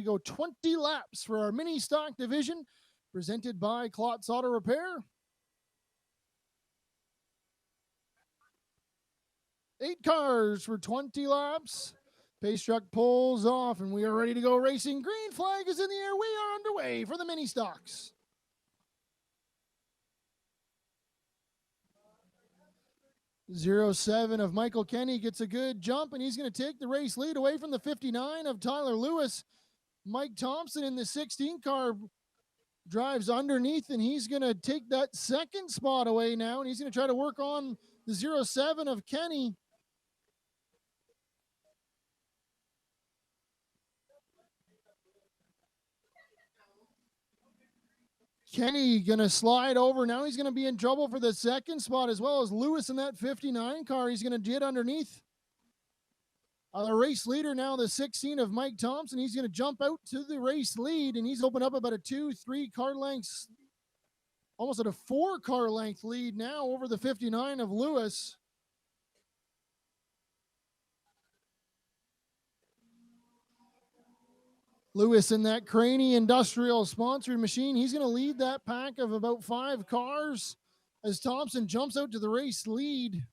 go 20 laps for our mini stock division, presented by Klotz Auto Repair. 8 cars for 20 laps. Pace truck pulls off, and we are ready to go racing. Green flag is in the air. We are underway for the mini stocks. .07 of Michael Kenny gets a good jump, and he's going to take the race lead away from the 59 of Tyler Lewis. Mike Thomson in the 16 car drives underneath, and he's going to take that second spot away now, and he's going to try to work on the 07 of Kenny. Kenny going to slide over. Now he's going to be in trouble for the second spot, as well as Lewis in that 59 car. He's going to get underneath. The race leader now, the 16 of Mike Thomson. He's going to jump out to the race lead, and he's opened up about a 2-3 car lengths, almost at a 4 car length lead now over the 59 of Lewis. Lewis in that Craney Industrial sponsored machine. He's going to lead that pack of about 5 cars as Thomson jumps out to the race lead.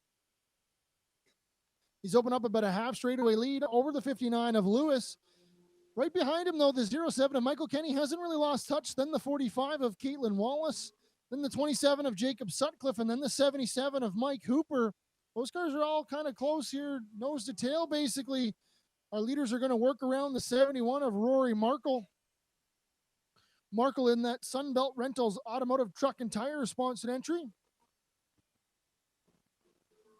He's opened up about a half straightaway lead over the 59 of Lewis. Right behind him, though, the 07 of Michael Kenny hasn't really lost touch. Then the 45 of Kaitlyn Wallace. Then the 27 of Jacob Sutcliffe. And then the 77 of Mike Hooper. Those cars are all kind of close here, nose to tail, basically. Our leaders are going to work around the 71 of Rory Markle. Markle in that Sunbelt Rentals Automotive Truck and Tire sponsored entry.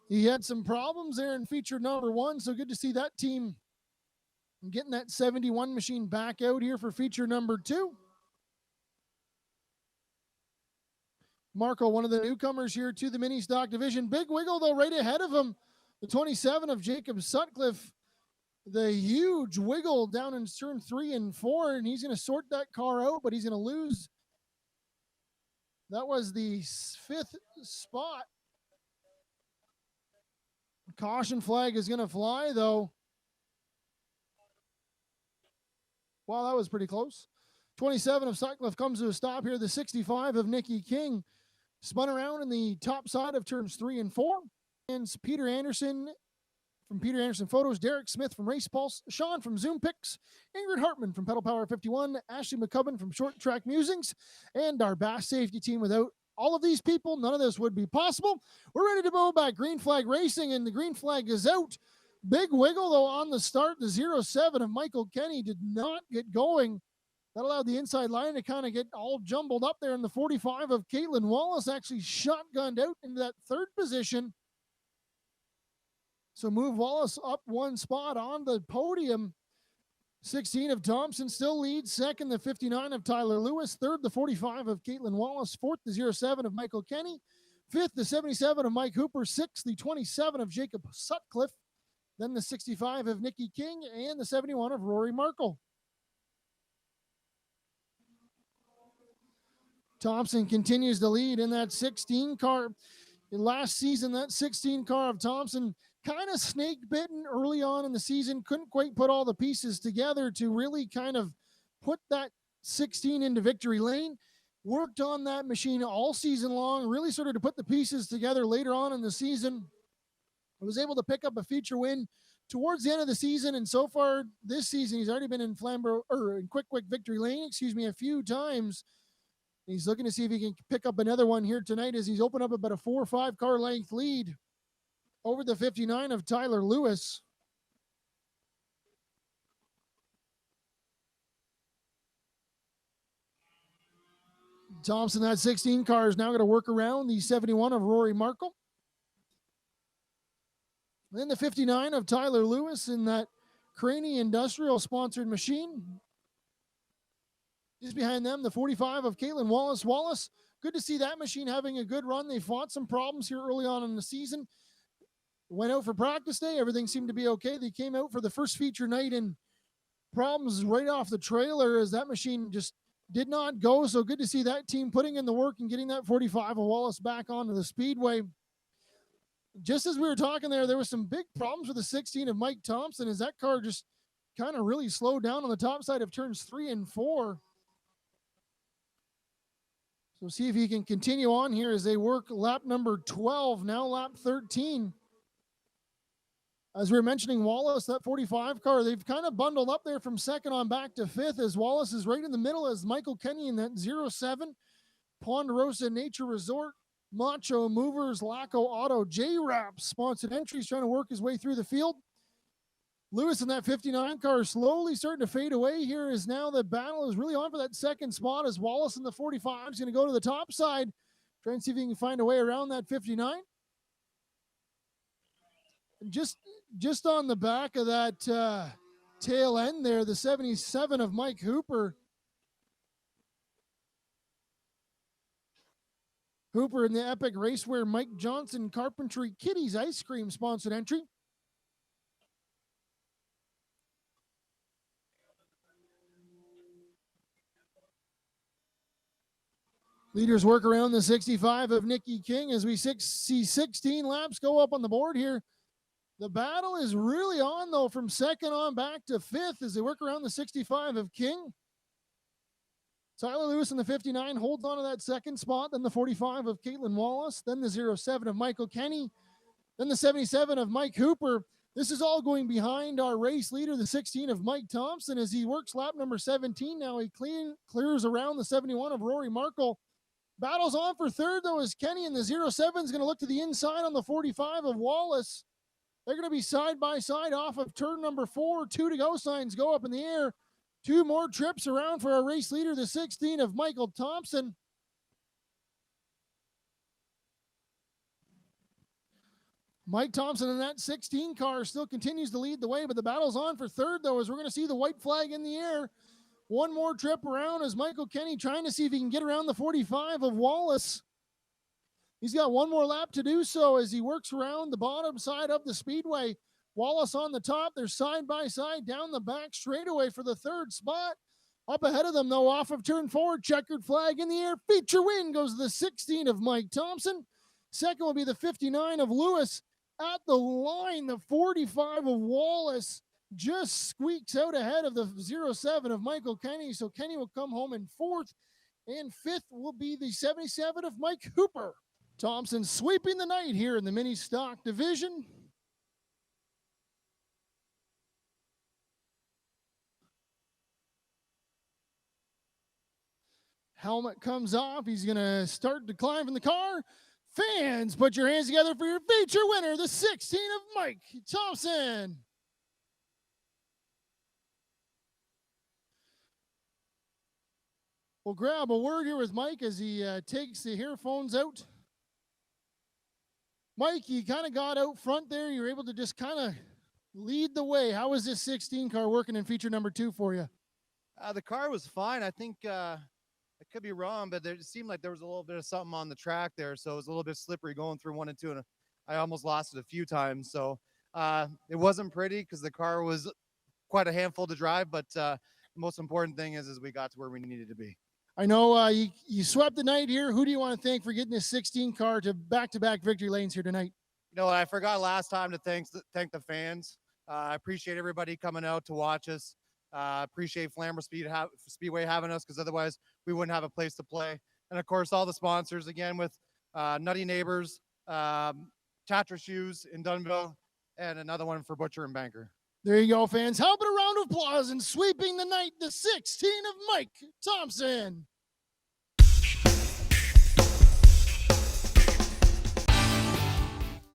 He had some problems there in feature number 1, so good to see that team getting that 71 machine back out here for feature number 2. Markle, one of the newcomers here to the mini stock division. Big wiggle, though, right ahead of him. The 27 of Jacob Sutcliffe. The huge wiggle down in turn 3 and 4, and he's going to sort that car out, but he's going to lose. That was the 5th spot. Caution flag is going to fly, though. Wow, that was pretty close. 27 of Sutcliffe comes to a stop here. The 65 of Nikki King spun around in the top side of turns 3 and 4. And Peter Anderson from Peter Anderson Photos, Derek Smith from Race Pulse, Sean from Zoom Picks, Ingrid Hartman from Pedal Power 51, Ashley McCubbin from Short Track Musings, and our Bass Safety team. Without all of these people, none of this would be possible. We're ready to go back green flag racing, and the green flag is out. Big wiggle, though, on the start. The 07 of Michael Kenny did not get going. That allowed the inside line to kind of get all jumbled up there, and the 45 of Kaitlyn Wallace actually shotgunned out into that 3rd position. So move Wallace up 1 spot on the podium. 16 of Thomson still leads. 2nd, the 59 of Tyler Lewis. 3rd, the 45 of Kaitlyn Wallace. 4th, the 07 of Michael Kenny. 5th, the 77 of Mike Hooper. 6th, the 27 of Jacob Sutcliffe. Then the 65 of Nikki King and the 71 of Rory Markle. Thomson continues to lead in that 16 car. Last season, that 16 car of Thomson kind of snake bitten early on in the season, couldn't quite put all the pieces together to really kind of put that 16 into victory lane. Worked on that machine all season long, really started to put the pieces together later on in the season. I was able to pick up a feature win towards the end of the season, and so far this season, he's already been in Flamboro, or in Quick victory lane, a few times. He's looking to see if he can pick up another one here tonight as he's opened up about a 4 or 5 car length lead over the 59 of Tyler Lewis. Thomson, that 16 car, is now going to work around the 71 of Rory Markle. Then the 59 of Tyler Lewis in that Craney Industrial sponsored machine. Just behind them, the 45 of Kaitlyn Wallace. Wallace, good to see that machine having a good run. They fought some problems here early on in the season. Went out for practice day. Everything seemed to be okay. They came out for the first feature night and problems right off the trailer as that machine just did not go. So good to see that team putting in the work and getting that 45 of Wallace back onto the speedway. Just as we were talking there was some big problems with the 16 of Mike Thomson as that car just kind of really slowed down on the top side of turns 3 and 4. So see if he can continue on here as they work lap number 12, now lap 13. As we were mentioning Wallace, that 45 car, they've kind of bundled up there from second on back to fifth, as Wallace is right in the middle as Michael Kenny in that 07. Ponderosa Nature Resort, Macho Movers, Laco Auto, J-Rap sponsored entries trying to work his way through the field. Lewis in that 59 car slowly starting to fade away here, as now the battle is really on for that second spot, as Wallace in the 45 is going to go to the top side, try and see if he can find a way around that 59. And just on the back of that tail end there, the 77 of Mike Hooper. Hooper in the Epic Racewear Mike Johnson Carpentry Kitties Ice Cream sponsored entry. Leaders work around the 65 of Nikki King as we see 16 laps go up on the board here. The battle is really on, though, from second on back to fifth as they work around the 65 of King. Tyler Lewis in the 59 holds on to that second spot, then the 45 of Kaitlyn Wallace, then the 07 of Michael Kenny, then the 77 of Mike Hooper. This is all going behind our race leader, the 16 of Mike Thomson, as he works lap number 17. Now he clears around the 71 of Rory Markle. Battles on for third, though, as Kenny in the 07 is going to look to the inside on the 45 of Wallace. They're going to be side by side off of turn number 4. 2 to go signs go up in the air. 2 more trips around for our race leader, the 16 of Michael Thomson. Mike Thomson in that 16 car still continues to lead the way, but the battle's on for third, though, as we're going to see the white flag in the air. 1 more trip around as Michael Kenny trying to see if he can get around the 45 of Wallace. He's got 1 more lap to do so as he works around the bottom side of the speedway. Wallace on the top. They're side by side down the back straightaway for the third spot. Up ahead of them, though, off of turn 4, checkered flag in the air. Feature win goes the 16 of Mike Thomson. Second will be the 59 of Lewis. At the line, the 45 of Wallace just squeaks out ahead of the 07 of Michael Kenny. So Kenny will come home in fourth, and fifth will be the 77 of Mike Hooper. Thomson sweeping the night here in the mini stock division. Helmet comes off. He's going to start to climb from the car. Fans, put your hands together for your feature winner, the 16 of Mike Thomson. We'll grab a word here with Mike as he takes the earphones out. Mike, you kind of got out front there. You were able to just kind of lead the way. How was this 16 car working in feature number 2 for you? The car was fine. I think I could be wrong, but it seemed like there was a little bit of something on the track there. So it was a little bit slippery going through 1 and 2. And I almost lost it a few times. So it wasn't pretty because the car was quite a handful to drive. But the most important thing is we got to where we needed to be. I know you swept the night here. Who do you want to thank for getting this 16 car to back-to-back victory lanes here tonight? You know, I forgot last time to thank the fans. I appreciate everybody coming out to watch us. Appreciate Flamboro Speedway having us, because otherwise we wouldn't have a place to play. And of course, all the sponsors again with Nutty Neighbors, Tatra Shoes in Dunnville, and another one for Butcher and Banker. There you go, fans. How about a round of applause and sweeping the night, the 16 of Mike Thomson.